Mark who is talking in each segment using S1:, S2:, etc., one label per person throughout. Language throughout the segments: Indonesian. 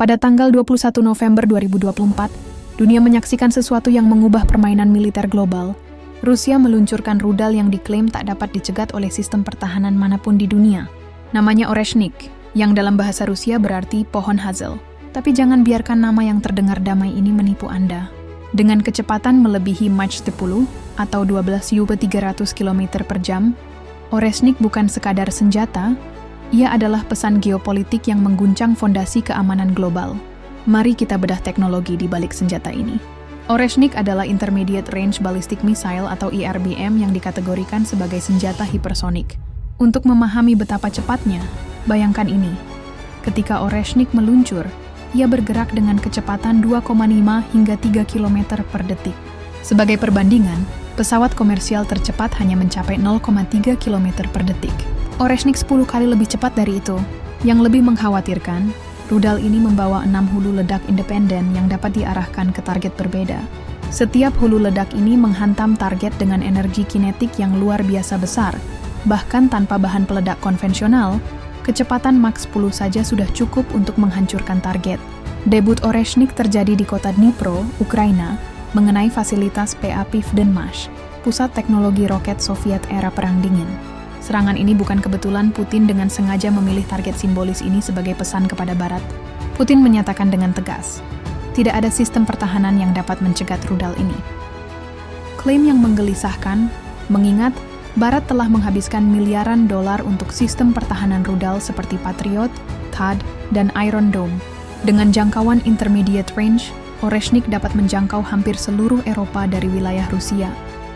S1: Pada tanggal 21 November 2024, dunia menyaksikan sesuatu yang mengubah permainan militer global. Rusia meluncurkan rudal yang diklaim tak dapat dicegat oleh sistem pertahanan manapun di dunia. Namanya Oreshnik, yang dalam bahasa Rusia berarti pohon hazel. Tapi jangan biarkan nama yang terdengar damai ini menipu Anda. Dengan kecepatan melebihi Mach 10 atau 12 Yupe 300 km per jam, Oreshnik bukan sekadar senjata, ia adalah pesan geopolitik yang mengguncang fondasi keamanan global. Mari kita bedah teknologi di balik senjata ini. Oreshnik adalah Intermediate Range Ballistic Missile atau IRBM yang dikategorikan sebagai senjata hipersonik. Untuk memahami betapa cepatnya, bayangkan ini. Ketika Oreshnik meluncur, ia bergerak dengan kecepatan 2,5 hingga 3 km per detik. Sebagai perbandingan, pesawat komersial tercepat hanya mencapai 0,3 km per detik. Oreshnik 10 kali lebih cepat dari itu. Yang lebih mengkhawatirkan, rudal ini membawa 6 hulu ledak independen yang dapat diarahkan ke target berbeda. Setiap hulu ledak ini menghantam target dengan energi kinetik yang luar biasa besar. Bahkan tanpa bahan peledak konvensional, kecepatan Mach 10 saja sudah cukup untuk menghancurkan target. Debut Oreshnik terjadi di kota Dnipro, Ukraina, mengenai fasilitas PA Pivdenmash, pusat teknologi roket Soviet era Perang Dingin. Serangan ini bukan kebetulan. Putin dengan sengaja memilih target simbolis ini sebagai pesan kepada Barat. Putin menyatakan dengan tegas, tidak ada sistem pertahanan yang dapat mencegat rudal ini. Klaim yang menggelisahkan, mengingat Barat telah menghabiskan miliaran dolar untuk sistem pertahanan rudal seperti Patriot, THAAD, dan Iron Dome. Dengan jangkauan intermediate range, Oreshnik dapat menjangkau hampir seluruh Eropa dari wilayah Rusia.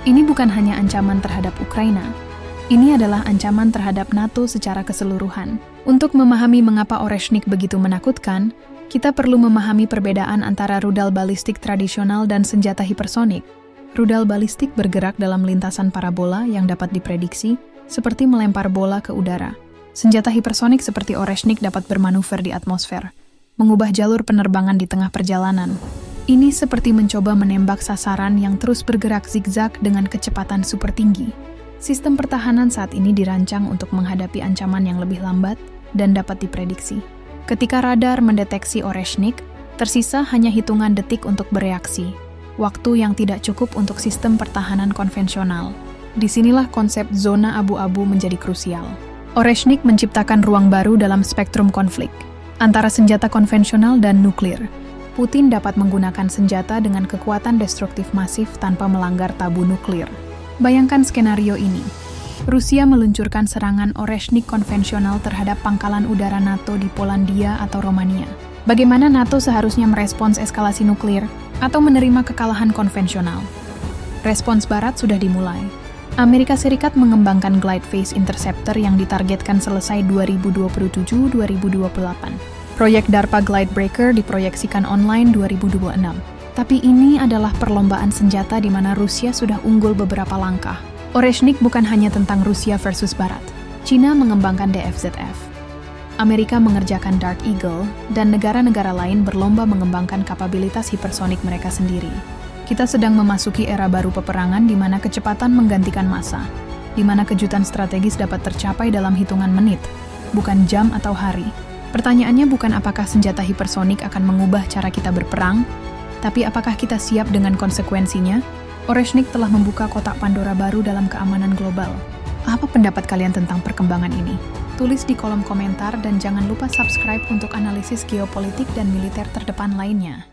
S1: Ini bukan hanya ancaman terhadap Ukraina, ini adalah ancaman terhadap NATO secara keseluruhan. Untuk memahami mengapa Oreshnik begitu menakutkan, kita perlu memahami perbedaan antara rudal balistik tradisional dan senjata hipersonik. Rudal balistik bergerak dalam lintasan parabola yang dapat diprediksi, seperti melempar bola ke udara. Senjata hipersonik seperti Oreshnik dapat bermanuver di atmosfer, mengubah jalur penerbangan di tengah perjalanan. Ini seperti mencoba menembak sasaran yang terus bergerak zigzag dengan kecepatan super tinggi. Sistem pertahanan saat ini dirancang untuk menghadapi ancaman yang lebih lambat dan dapat diprediksi. Ketika radar mendeteksi Oreshnik, tersisa hanya hitungan detik untuk bereaksi. Waktu yang tidak cukup untuk sistem pertahanan konvensional. Disinilah konsep zona abu-abu menjadi krusial. Oreshnik menciptakan ruang baru dalam spektrum konflik antara senjata konvensional dan nuklir. Putin dapat menggunakan senjata dengan kekuatan destruktif masif tanpa melanggar tabu nuklir. Bayangkan skenario ini. Rusia meluncurkan serangan Oreshnik konvensional terhadap pangkalan udara NATO di Polandia atau Romania. Bagaimana NATO seharusnya merespons eskalasi nuklir atau menerima kekalahan konvensional? Respons Barat sudah dimulai. Amerika Serikat mengembangkan Glide Phase Interceptor yang ditargetkan selesai 2027-2028. Proyek DARPA Glide Breaker diproyeksikan online 2026. Tapi ini adalah perlombaan senjata di mana Rusia sudah unggul beberapa langkah. Oreshnik bukan hanya tentang Rusia versus Barat. China mengembangkan DFZF. Amerika mengerjakan Dark Eagle, dan negara-negara lain berlomba mengembangkan kapabilitas hipersonik mereka sendiri. Kita sedang memasuki era baru peperangan di mana kecepatan menggantikan massa, di mana kejutan strategis dapat tercapai dalam hitungan menit, bukan jam atau hari. Pertanyaannya bukan apakah senjata hipersonik akan mengubah cara kita berperang, tapi apakah kita siap dengan konsekuensinya? Oreshnik telah membuka kotak Pandora baru dalam keamanan global. Apa pendapat kalian tentang perkembangan ini? Tulis di kolom komentar dan jangan lupa subscribe untuk analisis geopolitik dan militer terdepan lainnya.